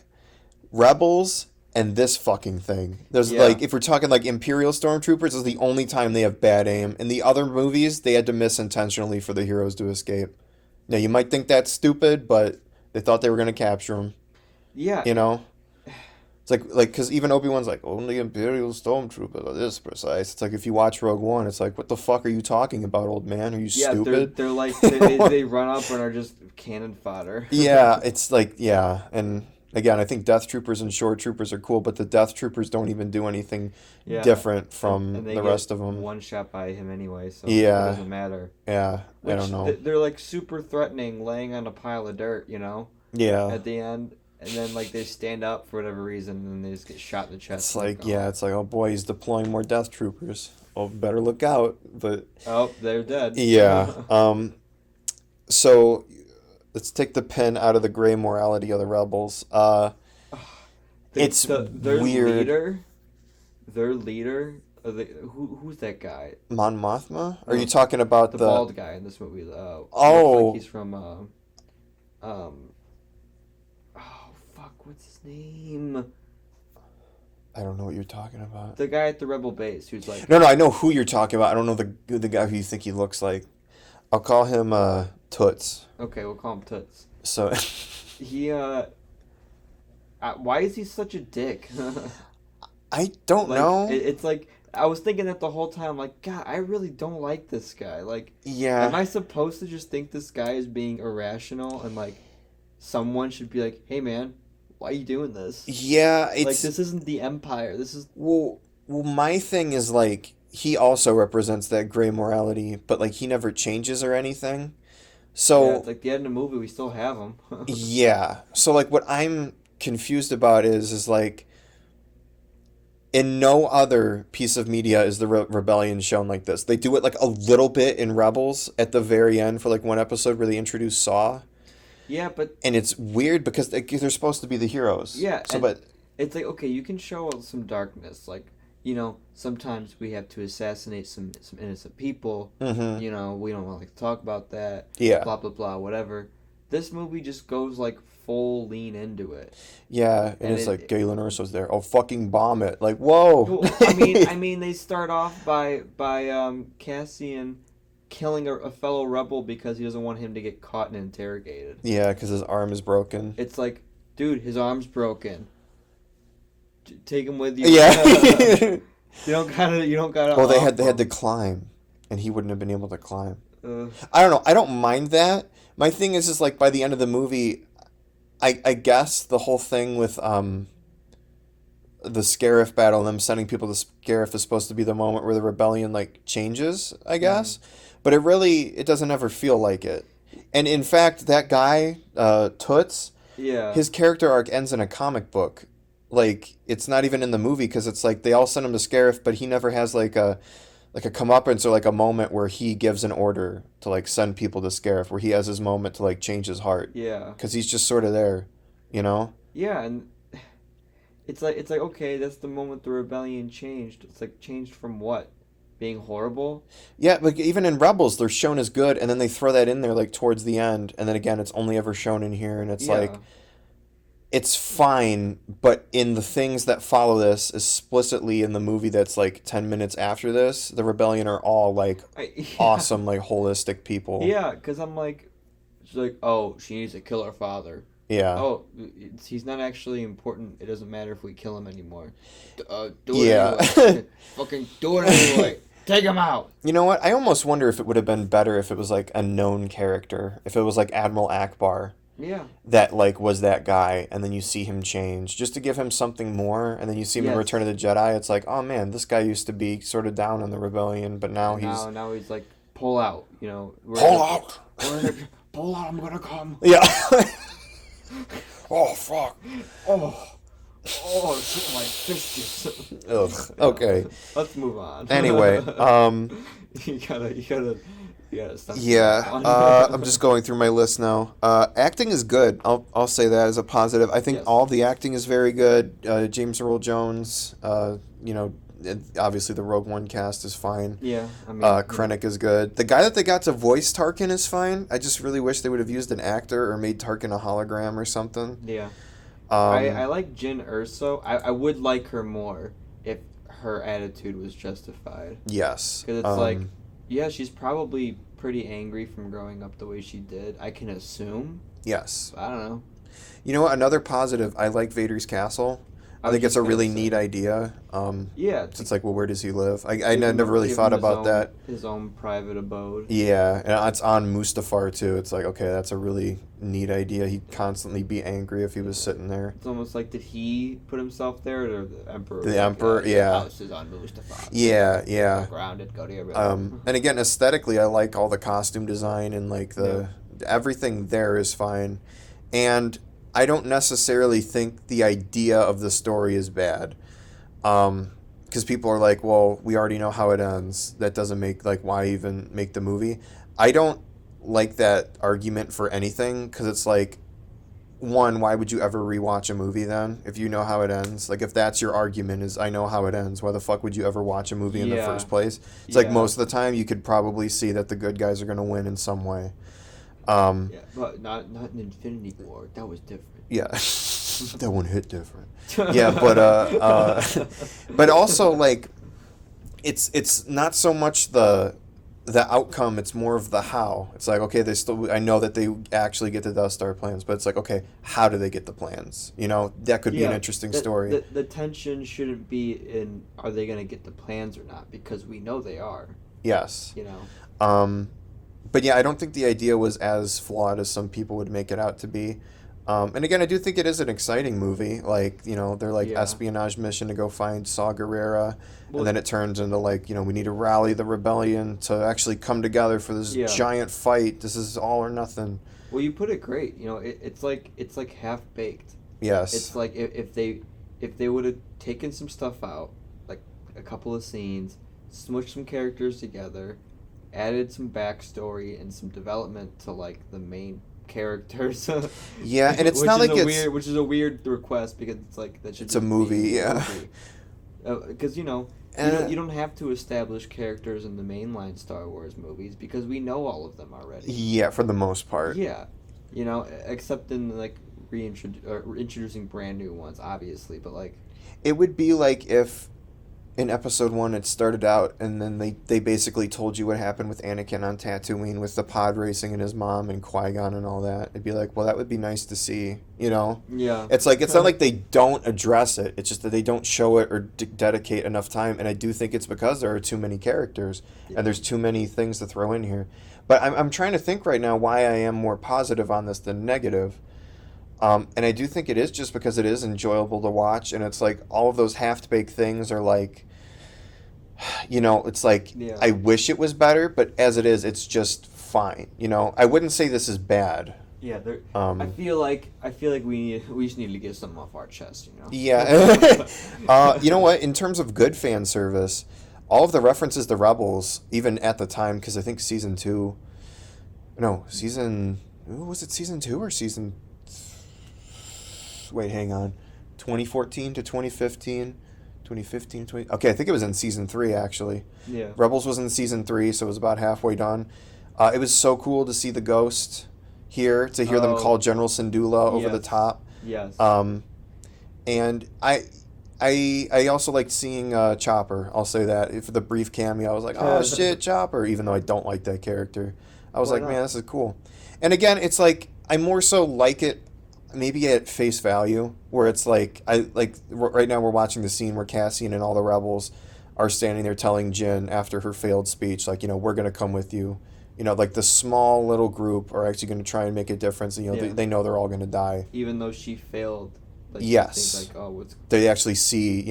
Speaker 1: Rebels, and this fucking thing. There's
Speaker 2: Yeah.
Speaker 1: like if we're talking like Imperial stormtroopers is the only time they have bad aim. In the other movies, they had to miss intentionally for the heroes to escape. Now you might think that's stupid, but they thought they were gonna capture them.
Speaker 2: Yeah.
Speaker 1: You know, it's like because even Obi-Wan's like only Imperial stormtroopers are this precise. It's like if you watch Rogue One, it's like what the fuck are you talking about, old man? Are you
Speaker 2: Yeah, they're
Speaker 1: stupid?
Speaker 2: they're like they run up and are just cannon fodder.
Speaker 1: Yeah, it's like yeah, and again, I think Death Troopers and Shore Troopers are cool, but the Death Troopers don't even do anything
Speaker 2: Yeah,
Speaker 1: different
Speaker 2: and
Speaker 1: from
Speaker 2: they
Speaker 1: the
Speaker 2: get
Speaker 1: rest of them.
Speaker 2: one shot by him anyway, so it
Speaker 1: Yeah,
Speaker 2: doesn't matter.
Speaker 1: yeah, I don't
Speaker 2: Which
Speaker 1: know.
Speaker 2: they're like super threatening, laying on a pile of dirt,
Speaker 1: Yeah,
Speaker 2: at the end, and then like they stand up for whatever reason, and then they just get shot in the chest
Speaker 1: it's
Speaker 2: and they're
Speaker 1: like yeah,
Speaker 2: gone.
Speaker 1: it's like oh boy, he's deploying more Death Troopers. Oh, better look out. But
Speaker 2: Oh, they're dead.
Speaker 1: yeah, so let's take the pin out of the gray morality of the rebels. It's
Speaker 2: Their
Speaker 1: weird.
Speaker 2: leader, their leader, who's that guy?
Speaker 1: Mon Mothma? Are you
Speaker 2: No,
Speaker 1: talking about
Speaker 2: the
Speaker 1: the?
Speaker 2: bald guy in this movie. Looks like
Speaker 1: Oh,
Speaker 2: he's from um, oh fuck, what's his name?
Speaker 1: I don't know what you're talking about.
Speaker 2: The guy at the Rebel base who's like,
Speaker 1: No, I know who you're talking about. I don't know the guy who you think he looks like. I'll call him Toots.
Speaker 2: okay, we'll call him Toots.
Speaker 1: So
Speaker 2: He why is he such a dick?
Speaker 1: I don't
Speaker 2: Like
Speaker 1: know.
Speaker 2: it's like I was thinking that the whole time. Like, God, I really don't like this guy. Like, am
Speaker 1: Yeah,
Speaker 2: I supposed to just think this guy is being irrational and like someone should be like, hey man, why are you doing this?
Speaker 1: yeah.
Speaker 2: Like,
Speaker 1: It's
Speaker 2: this isn't the Empire. This is
Speaker 1: well. My thing is like he also represents that gray morality, but like he never changes or anything.
Speaker 2: yeah. It's
Speaker 1: So
Speaker 2: like the end of the movie. We still have him.
Speaker 1: yeah. So like what I'm confused about is like in no other piece of media is the rebellion shown like this. They do it like a little bit in Rebels at the very end for like one episode where they introduce Saw,
Speaker 2: Yeah, but
Speaker 1: and it's weird because they're supposed to be the heroes.
Speaker 2: yeah,
Speaker 1: So,
Speaker 2: and
Speaker 1: but
Speaker 2: it's like okay, you can show some darkness. Like sometimes we have to assassinate some innocent people.
Speaker 1: Mm-hmm.
Speaker 2: We don't like to talk about that.
Speaker 1: Yeah.
Speaker 2: Blah blah blah. Whatever. This movie just goes like full lean into it.
Speaker 1: Yeah, and
Speaker 2: And
Speaker 1: it's like
Speaker 2: it
Speaker 1: Galen Erso's there. Oh, fucking bomb it! Like, whoa.
Speaker 2: well, I mean, they start off by Cassian killing a fellow rebel because he doesn't want him to get caught and interrogated.
Speaker 1: Yeah, because his arm is broken.
Speaker 2: It's like, dude, his arm's broken. Take him with you.
Speaker 1: Yeah.
Speaker 2: You don't gotta.
Speaker 1: Well, they had to climb, and he wouldn't have been able to climb.
Speaker 2: Uh,
Speaker 1: I don't know. I don't mind that. My thing is like by the end of the movie, I guess the whole thing with the Scarif battle and them sending people to Scarif is supposed to be the moment where the rebellion like changes, I guess. But it doesn't ever feel like it. And in fact, that guy, Toots,
Speaker 2: yeah.
Speaker 1: his character arc ends in a comic book. Like, it's not even in the movie because it's like they all send him to Scarif, but he never has like a comeuppance or like a moment where he gives an order to like send people to Scarif, where he has his moment to like change his heart.
Speaker 2: Yeah.
Speaker 1: Because he's just sort of there, you know?
Speaker 2: Yeah, and it's like okay, that's the moment the rebellion changed. It's like changed from what? Being horrible?
Speaker 1: Yeah, like even in Rebels, they're shown as good, and then they throw that in there like towards the end, and then again, it's only ever shown in here, and it's like, it's fine, but in the things that follow this, explicitly in the movie that's like 10 minutes after this, the rebellion are all like awesome, like holistic people.
Speaker 2: Yeah, because I'm like, she's like, oh, she needs to kill her father.
Speaker 1: Yeah.
Speaker 2: Oh, he's not actually important. It doesn't matter if we kill him anymore. Do it
Speaker 1: Yeah.
Speaker 2: anyway. Fucking do it anyway. Take him out.
Speaker 1: You know what? I almost wonder if it would have been better if it was like a known character. If it was like Admiral Akbar.
Speaker 2: Yeah.
Speaker 1: That like was that guy, and then you see him change just to give him something more, and then you see him in Return of the Jedi. It's like, oh man, this guy used to be sort of down on the rebellion, but now he's
Speaker 2: like, pull out.
Speaker 1: Pull out.
Speaker 2: Pull out. I'm gonna come.
Speaker 1: Yeah. Oh fuck.
Speaker 2: Oh, shit, my fishes.
Speaker 1: Ugh. Okay.
Speaker 2: Let's move on.
Speaker 1: Anyway,
Speaker 2: you gotta stop.
Speaker 1: Yeah, I'm just going through my list now. Acting is good. I'll say that as a positive. I think all the acting is very good. James Earl Jones, obviously the Rogue One cast is fine.
Speaker 2: Yeah, I mean,
Speaker 1: Krennic is good. The guy that they got to voice Tarkin is fine. I just really wish they would have used an actor or made Tarkin a hologram or something.
Speaker 2: Yeah. I like Jyn Erso. I would like her more if her attitude was justified.
Speaker 1: Yes.
Speaker 2: Because it's like, yeah, she's probably pretty angry from growing up the way she did. I can assume.
Speaker 1: Yes.
Speaker 2: I don't know.
Speaker 1: You know what? Another positive, I like Vader's castle. I think it's a really neat idea.
Speaker 2: Yeah.
Speaker 1: It's like, well, where does he live? I never really thought about that.
Speaker 2: His own private abode.
Speaker 1: Yeah, and it's on Mustafar, too. It's like, okay, that's a really neat idea. He'd constantly be angry if he was sitting there.
Speaker 2: It's almost like, did he put himself there, or the Emperor?
Speaker 1: The Emperor, yeah.
Speaker 2: The house is on Mustafar.
Speaker 1: Yeah, yeah.
Speaker 2: Go grounded, go to your room.
Speaker 1: And again, aesthetically, I like all the costume design and like everything there is fine. And I don't necessarily think the idea of the story is bad. Because people are like, well, we already know how it ends. That doesn't make, like, why even make the movie? I don't like that argument for anything, because it's like, one, why would you ever rewatch a movie then, if you know how it ends? Like, if that's your argument is, I know how it ends, why the fuck would you ever watch a movie in the first place? It's like, most of the time, you could probably see that the good guys are going to win in some way.
Speaker 2: But not in Infinity War. That was different.
Speaker 1: Yeah, that one hit different. Yeah, but also like, it's not so much the outcome. It's more of the how. It's like, okay, I know that they actually get the Death Star plans, but it's like, okay, how do they get the plans? That could be an interesting story.
Speaker 2: The tension shouldn't be in, are they going to get the plans or not? Because we know they are.
Speaker 1: Yes. But yeah, I don't think the idea was as flawed as some people would make it out to be. And again, I do think it is an exciting movie. Like, they're like espionage mission to go find Saw Gerrera. And then it turns into like, we need to rally the rebellion to actually come together for this giant fight. This is all or nothing.
Speaker 2: Well, you put it great. It's like half baked.
Speaker 1: Yes.
Speaker 2: It's like if they would have taken some stuff out, like a couple of scenes, smushed some characters together, added some backstory and some development to like the main characters.
Speaker 1: Yeah, and it's not like
Speaker 2: which is a weird request, because it's like that should.
Speaker 1: It's a movie, yeah.
Speaker 2: Because You don't have to establish characters in the mainline Star Wars movies because we know all of them already.
Speaker 1: Yeah, for the most part.
Speaker 2: Yeah, except in like introducing brand new ones, obviously. But like,
Speaker 1: It would be like if in episode 1 it started out and then they basically told you what happened with Anakin on Tatooine with the pod racing and his mom and Qui-Gon and all that. It'd be like, well, that would be nice to see,
Speaker 2: yeah,
Speaker 1: It's like, it's not like they don't address it. It's just that they don't show it or dedicate enough time. And I do think it's because there are too many characters and there's too many things to throw in here. But I'm trying to think right now why I am more positive on this than negative. And I do think it is just because it is enjoyable to watch, and it's like all of those half-baked things are like, it's like
Speaker 2: Yeah.
Speaker 1: I wish it was better, but as it is, it's just fine. I wouldn't say this is bad.
Speaker 2: yeah. I
Speaker 1: Um,
Speaker 2: feel like we just need to get some off our chest.
Speaker 1: Yeah. You know what? In terms of good fan service, all of the references to Rebels, even at the time, because I think season 2, no, was it season 2 or season? Wait, hang on. 2014 to 2015. 2015, okay, I think it was in season 3, actually.
Speaker 2: Yeah.
Speaker 1: Rebels was in season 3, so it was about halfway done. It was so cool to see the Ghost here, to hear them
Speaker 2: Oh.
Speaker 1: call General Syndulla over the
Speaker 2: Yes.
Speaker 1: top.
Speaker 2: Yes.
Speaker 1: And I also liked seeing Chopper. I'll say that. For the brief cameo, I was like, oh shit, Chopper, even though I don't like that character. I was
Speaker 2: Why
Speaker 1: like,
Speaker 2: not?
Speaker 1: man, this is cool. And again, it's like, I more so like it maybe at face value, where it's like, right now we're watching the scene where Cassian and all the rebels are standing there telling Jyn after her failed speech, like, we're going to come with you. Like the small little group are actually going to try and make a difference. And,
Speaker 2: Yeah.
Speaker 1: they know they're all going to die.
Speaker 2: Even though she failed. Like, you
Speaker 1: Yes.
Speaker 2: think like, oh, what's
Speaker 1: They actually see,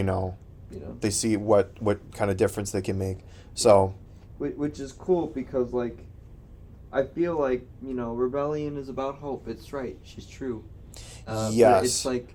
Speaker 1: they see what kind of difference they can make. So,
Speaker 2: which is cool because like, I feel like rebellion is about hope. It's right. She's true. But
Speaker 1: yes.
Speaker 2: it's like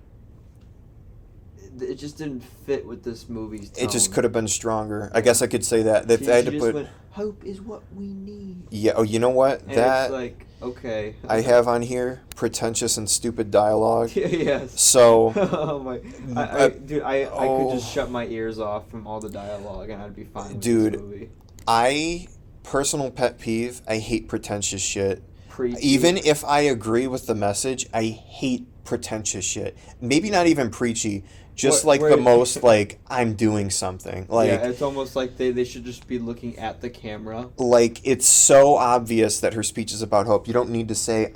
Speaker 2: it just didn't fit with this movie's tone.
Speaker 1: It just could have been stronger. I guess I could say that. If
Speaker 2: She,
Speaker 1: I had
Speaker 2: she
Speaker 1: to
Speaker 2: just
Speaker 1: put,
Speaker 2: went, hope is what we need.
Speaker 1: yeah. Oh, you know what?
Speaker 2: And
Speaker 1: That
Speaker 2: it's like, okay.
Speaker 1: I have on here pretentious and stupid dialogue.
Speaker 2: Yes.
Speaker 1: So,
Speaker 2: Oh my, dude, I could just shut my ears off from all the dialogue and I'd be fine with
Speaker 1: Dude.
Speaker 2: this movie.
Speaker 1: Personal pet peeve. I hate pretentious shit.
Speaker 2: Preachy.
Speaker 1: Even if I agree with the message, I hate pretentious shit. Maybe not even preachy. Just
Speaker 2: What-
Speaker 1: like
Speaker 2: where-
Speaker 1: the most like I'm doing something. Like
Speaker 2: yeah, it's almost like they should just be looking at the camera.
Speaker 1: like it's so obvious that her speech is about hope. You don't need to say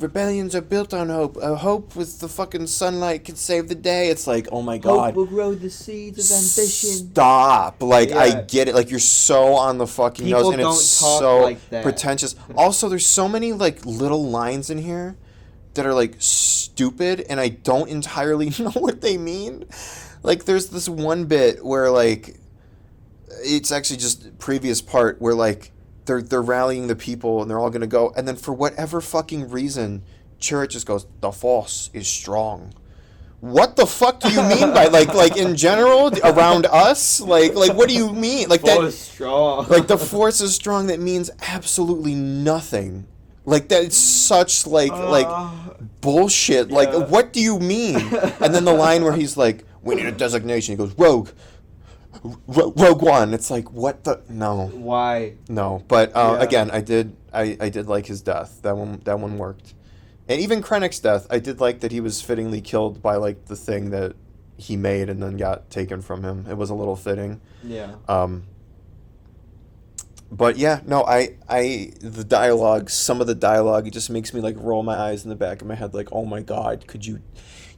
Speaker 1: rebellions are built on hope. Hope with the fucking sunlight can save the day. It's like, oh my god,
Speaker 2: Hope will grow the seeds of ambition.
Speaker 1: stop. Like I
Speaker 2: Yeah.
Speaker 1: get it. Like you're so on the fucking
Speaker 2: People
Speaker 1: nose, and
Speaker 2: don't
Speaker 1: it's
Speaker 2: talk
Speaker 1: so
Speaker 2: like that.
Speaker 1: pretentious. Also, there's so many like little lines in here that are like stupid, and I don't entirely know what they mean. Like there's this one bit where like it's actually just previous part where like they're rallying the people and they're all gonna go, and then for whatever fucking reason, Chirrut just goes, "The Force is strong." What the fuck do you mean by like in general around us? Like what do you mean? Like
Speaker 2: Full
Speaker 1: that?
Speaker 2: is strong.
Speaker 1: Like the Force is strong. That means absolutely nothing. Like that's such like bullshit.
Speaker 2: Yeah.
Speaker 1: Like what do you mean? And then the line where he's like, "We need a designation." He goes, "Rogue, Rogue One." It's like what the no.
Speaker 2: Why?
Speaker 1: No, but
Speaker 2: Yeah.
Speaker 1: again, I did like his death. That one worked, and even Krennic's death, I did like that he was fittingly killed by like the thing that he made and then got taken from him. It was a little fitting.
Speaker 2: Yeah.
Speaker 1: But yeah, no, the dialogue, some of the dialogue, it just makes me like roll my eyes in the back of my head, like, oh my god,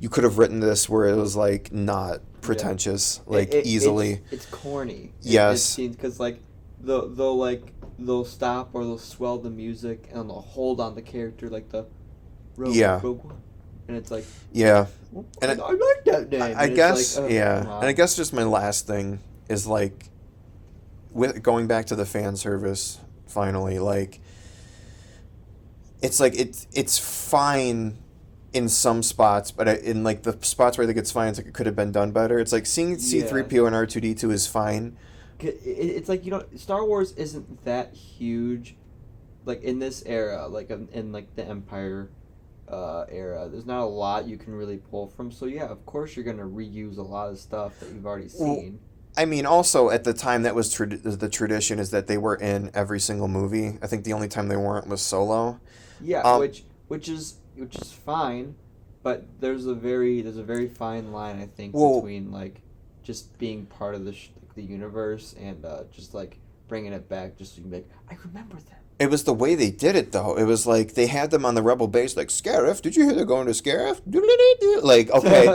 Speaker 1: you could have written this where it was like not pretentious, like easily.
Speaker 2: It's corny.
Speaker 1: Yes.
Speaker 2: Because like they'll stop or they'll swell the music and they'll hold on the character like the Rogue One. And it's like,
Speaker 1: Yeah.
Speaker 2: well,
Speaker 1: And
Speaker 2: I like that name.
Speaker 1: I
Speaker 2: And it's
Speaker 1: guess,
Speaker 2: like,
Speaker 1: yeah.
Speaker 2: come on.
Speaker 1: And I guess just my last thing is like, with going back to the fan service, finally, like, it's like, it's fine in some spots, but in like the spots where I think it's fine, it's like it could have been done better. It's like seeing C-3PO and R2-D2 is fine.
Speaker 2: It's like, Star Wars isn't that huge, like in this era, like in like the Empire era. There's not a lot you can really pull from. So yeah, of course you're gonna reuse a lot of stuff that you've already seen.
Speaker 1: I mean, also at the time, that was the tradition is that they were in every single movie. I think the only time they weren't was Solo.
Speaker 2: Yeah,
Speaker 1: Um,
Speaker 2: which is fine, but there's a very fine line I think
Speaker 1: well,
Speaker 2: between like just being part of the universe and just like bringing it back just so you can be like I remember them.
Speaker 1: it was the way they did it, though. It was like they had them on the Rebel base, like Scarif. Did you hear they're going to Scarif? Doodle-doo-doo. Like, okay,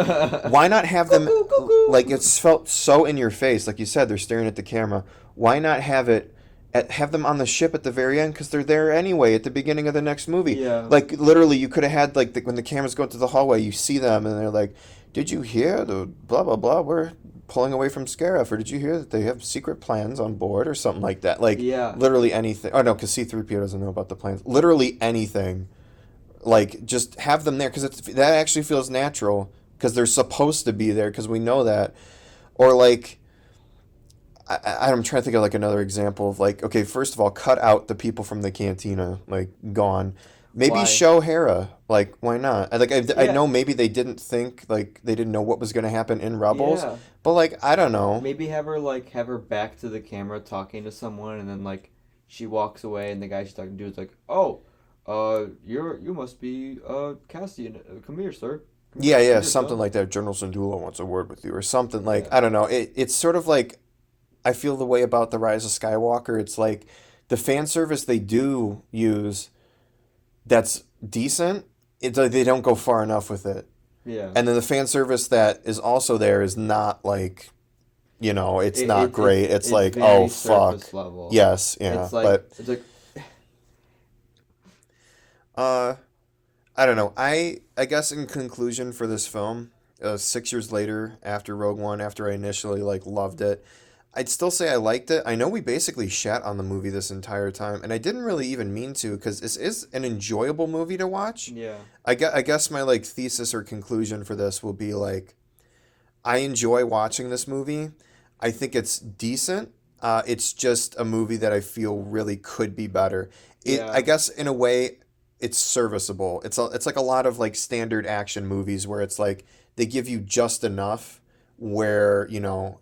Speaker 1: why not have them?
Speaker 2: Cuckoo, cuckoo.
Speaker 1: Like, it's felt so in your face. Like you said, they're staring at the camera. Why not have them on the ship at the very end? Because they're there anyway at the beginning of the next movie.
Speaker 2: Yeah.
Speaker 1: Like, literally, you could have had like when the cameras go through the hallway, you see them, and they're like, "Did you hear the blah blah blah? We're pulling away from Scarif, or did you hear that they have secret plans on board, or something like that?" Like,
Speaker 2: Yeah.
Speaker 1: literally anything. Oh no, because C-3PO doesn't know about the plans. Literally anything. Like, just have them there because that actually feels natural because they're supposed to be there because we know that. Or like, I'm trying to think of like another example of like, okay, first of all, cut out the people from the cantina, like gone. Maybe
Speaker 2: Why?
Speaker 1: show Hera. Like, why not? I
Speaker 2: Yeah.
Speaker 1: know maybe they didn't think like they didn't know what was gonna happen in Rebels,
Speaker 2: Yeah.
Speaker 1: but like I don't know.
Speaker 2: Maybe have her back to the camera talking to someone and then like she walks away and the guy she's talking to is like, "Oh, you must be Cassian. Come here, sir.
Speaker 1: Yeah,
Speaker 2: Come
Speaker 1: yeah,
Speaker 2: here,
Speaker 1: something
Speaker 2: son."
Speaker 1: like that. General Syndulla wants a word with you, or something like
Speaker 2: Yeah.
Speaker 1: I don't know. It's sort of like I feel the way about the Rise of Skywalker. It's like the fan service they do use that's decent. They don't go far enough with it,
Speaker 2: Yeah.
Speaker 1: and then the fan service that is also there is not like it's not great. It's
Speaker 2: It's
Speaker 1: like oh
Speaker 2: very
Speaker 1: fuck,
Speaker 2: surface level.
Speaker 1: yes, yeah, but
Speaker 2: It's like
Speaker 1: uh, I don't know. I guess in conclusion for this film, 6 years later after Rogue One, after I initially like loved it, I'd still say I liked it. I know we basically shat on the movie this entire time, and I didn't really even mean to because this is an enjoyable movie to watch.
Speaker 2: yeah.
Speaker 1: I guess my like thesis or conclusion for this will be like I enjoy watching this movie. I think it's decent. It's just a movie that I feel really could be better. I
Speaker 2: Yeah.
Speaker 1: guess in a way, it's serviceable. It's like a lot of like standard action movies where it's like they give you just enough where,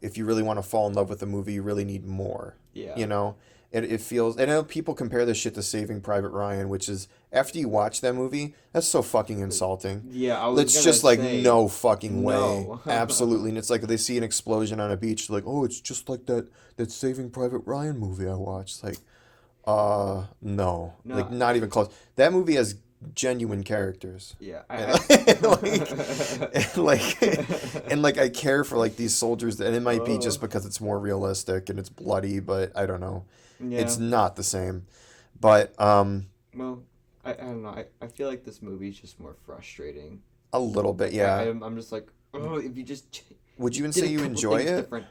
Speaker 1: if you really want to fall in love with the movie, you really need more.
Speaker 2: Yeah.
Speaker 1: You know? It feels, I know people compare this shit to Saving Private Ryan, which is, after you watch that movie, that's so fucking insulting.
Speaker 2: Yeah, I was
Speaker 1: It's
Speaker 2: gonna
Speaker 1: just like
Speaker 2: say
Speaker 1: no fucking way.
Speaker 2: no.
Speaker 1: Absolutely. And it's like they see an explosion on a beach, like, oh, it's just like that Saving Private Ryan movie I watched. Like, no. Like
Speaker 2: No.
Speaker 1: not even close. That movie has genuine characters.
Speaker 2: Yeah.
Speaker 1: And like and like I care for like these soldiers and it might be
Speaker 2: Oh.
Speaker 1: just because it's more realistic and it's bloody, but I don't know.
Speaker 2: Yeah.
Speaker 1: It's not the same. But
Speaker 2: Well, I don't know. I feel like this movie is just more frustrating.
Speaker 1: a little bit,
Speaker 2: Like
Speaker 1: yeah.
Speaker 2: I'm just like, oh, if you just
Speaker 1: Would you even
Speaker 2: did
Speaker 1: say
Speaker 2: a
Speaker 1: you
Speaker 2: couple
Speaker 1: enjoy
Speaker 2: things
Speaker 1: it?
Speaker 2: different.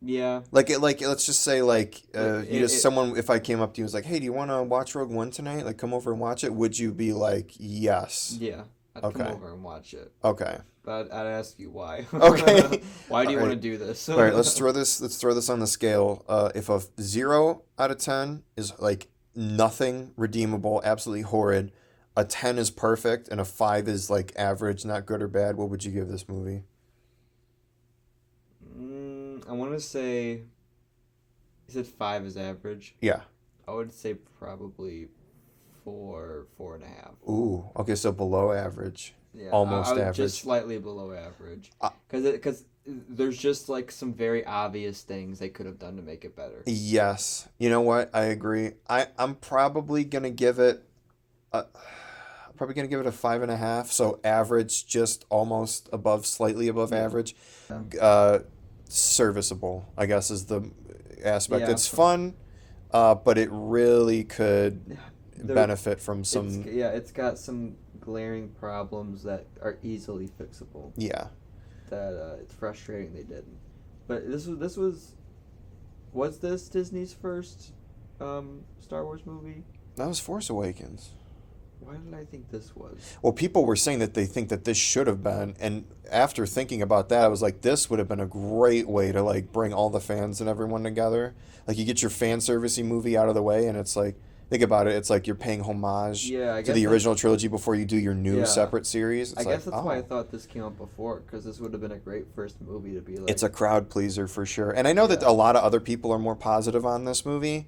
Speaker 2: Yeah.
Speaker 1: Like let's just say like
Speaker 2: It,
Speaker 1: you just
Speaker 2: it,
Speaker 1: someone if I came up to you and was like, "Hey, do you want to watch Rogue One tonight? Like come over and watch it." Would you be like, "Yes."
Speaker 2: yeah. I'd come
Speaker 1: Okay.
Speaker 2: over and watch it,
Speaker 1: Okay.
Speaker 2: but I'd ask you why.
Speaker 1: Okay.
Speaker 2: Why do you
Speaker 1: All
Speaker 2: want to
Speaker 1: right.
Speaker 2: do this?
Speaker 1: All right, let's throw this on the scale. If a 0 out of 10 is like nothing redeemable, absolutely horrid, a 10 is perfect and a 5 is like average, not good or bad, what would you give this movie?
Speaker 2: I want to say, you said 5 is average.
Speaker 1: Yeah.
Speaker 2: I would say probably 4.5.
Speaker 1: Ooh, okay, so below average.
Speaker 2: Yeah,
Speaker 1: Almost
Speaker 2: I would
Speaker 1: average.
Speaker 2: just slightly below average.
Speaker 1: Uh,
Speaker 2: Because there's just like some very obvious things they could have done to make it better.
Speaker 1: Yes. You know what? I agree. I'm probably gonna give it a a 5.5. So average, just almost above, slightly above
Speaker 2: Yeah.
Speaker 1: average.
Speaker 2: Yeah.
Speaker 1: Serviceable, I guess, is the aspect.
Speaker 2: Yeah.
Speaker 1: It's fun, but it really could
Speaker 2: There-
Speaker 1: benefit from some.
Speaker 2: It's got some glaring problems that are easily fixable.
Speaker 1: Yeah.
Speaker 2: That it's frustrating they didn't. But was this Disney's first Star Wars movie?
Speaker 1: That was Force Awakens.
Speaker 2: Why did I think this was?
Speaker 1: Well, people were saying that they think that this should have been, and after thinking about that, I was like, this would have been a great way to like bring all the fans and everyone together. Like you get your fan servicey movie out of the way, and it's like think about it, it's like you're paying homage
Speaker 2: Yeah, I
Speaker 1: to
Speaker 2: guess
Speaker 1: the
Speaker 2: that's
Speaker 1: original trilogy before you do your new
Speaker 2: yeah.
Speaker 1: separate series. It's
Speaker 2: I guess
Speaker 1: like,
Speaker 2: that's why I
Speaker 1: oh,
Speaker 2: thought this came out before, because this would have been a great first movie to be
Speaker 1: it's
Speaker 2: like,
Speaker 1: a crowd pleaser for sure. And I know that
Speaker 2: yeah,
Speaker 1: a lot of other people are more positive on this movie.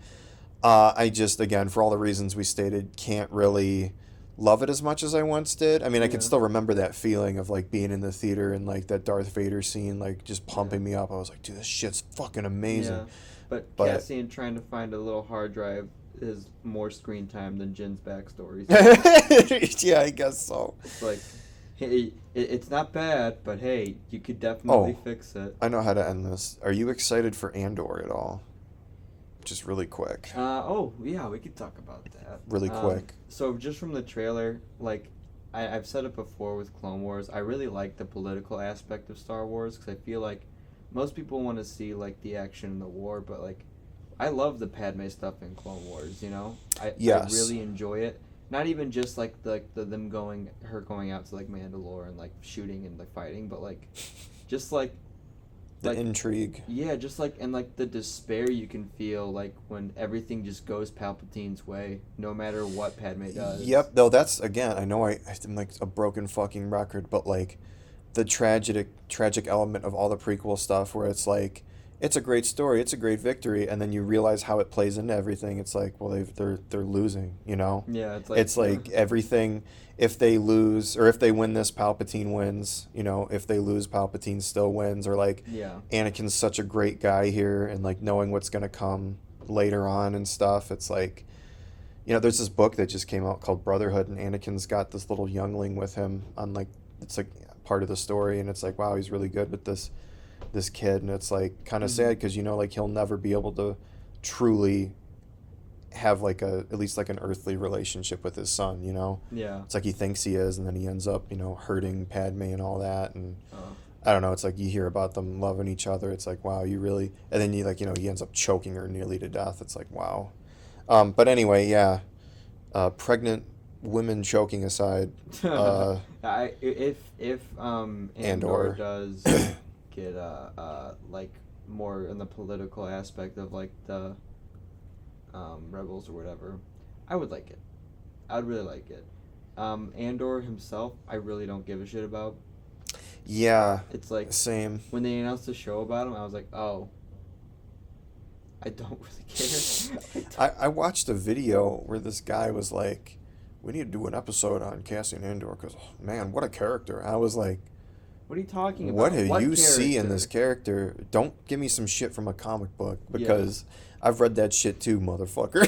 Speaker 1: I just, again, for all the reasons we stated, can't really love it as much as I once did. I mean, I can
Speaker 2: yeah,
Speaker 1: still remember that feeling of like being in the theater and like that Darth Vader scene, like just
Speaker 2: yeah,
Speaker 1: pumping me up. I was like, dude, this shit's fucking
Speaker 2: yeah.
Speaker 1: amazing.
Speaker 2: But
Speaker 1: But
Speaker 2: Cassian trying to find a little hard drive is more screen time than Jin's backstory. So
Speaker 1: yeah, I guess so.
Speaker 2: it's like, hey, it's not bad, but hey, you could definitely
Speaker 1: Oh,
Speaker 2: fix it.
Speaker 1: I know how to end this. Are you excited for Andor at all? Just really quick.
Speaker 2: Oh yeah, we could talk about that.
Speaker 1: Really quick.
Speaker 2: So just from the trailer, like I've said it before with Clone Wars, I really like the political aspect of Star Wars because I feel like most people want to see like the action and the war, but like I love the Padme stuff in Clone Wars. You know, I
Speaker 1: Yes.
Speaker 2: really enjoy it. Not even just like the them her going out to like Mandalore and like shooting and like fighting, but like just
Speaker 1: The
Speaker 2: like
Speaker 1: intrigue.
Speaker 2: yeah, just like and like the despair you can feel like when everything just goes Palpatine's way, no matter what Padme does.
Speaker 1: Yep, though that's again, I know I'm like a broken fucking record, but like the tragic element of all the prequel stuff where it's like it's a great story, it's a great victory, and then you realize how it plays into everything. It's like, well, they're losing, you know?
Speaker 2: Yeah, it's like
Speaker 1: It's like everything, if they lose or if they win this, Palpatine wins, you know, if they lose, Palpatine still wins, or like
Speaker 2: yeah,
Speaker 1: Anakin's such a great guy here and like knowing what's going to come later on and stuff. It's like, you know, there's this book that just came out called Brotherhood, and Anakin's got this little youngling with him on like it's like part of the story, and it's like, wow, he's really good with this kid, and it's like kind of sad because you know like he'll never be able to truly have like at least like an earthly relationship with his son, you know.
Speaker 2: yeah.
Speaker 1: It's like he thinks he is, and then he ends up, you know, hurting Padme and all that, and
Speaker 2: Oh.
Speaker 1: I don't know. It's like you hear about them loving each other. It's like, wow, you really. And then you like, you know, he ends up choking her nearly to death. It's like, wow. But anyway, yeah. Pregnant women choking aside.
Speaker 2: If Andor
Speaker 1: Andor.
Speaker 2: does get like more in the political aspect of like the rebels or whatever, I would like it. I'd really like it. Andor himself, I really don't give a shit about.
Speaker 1: Yeah.
Speaker 2: It's like
Speaker 1: Same.
Speaker 2: when they announced the show about him, I was like, oh, I don't really care.
Speaker 1: I watched a video where this guy was like, "We need to do an episode on Cassian Andor because, man, what a character." I was like,
Speaker 2: What are you talking about?
Speaker 1: what do you see in
Speaker 2: character?
Speaker 1: this character? Don't give me some shit from a comic book because I've read that shit too, motherfucker.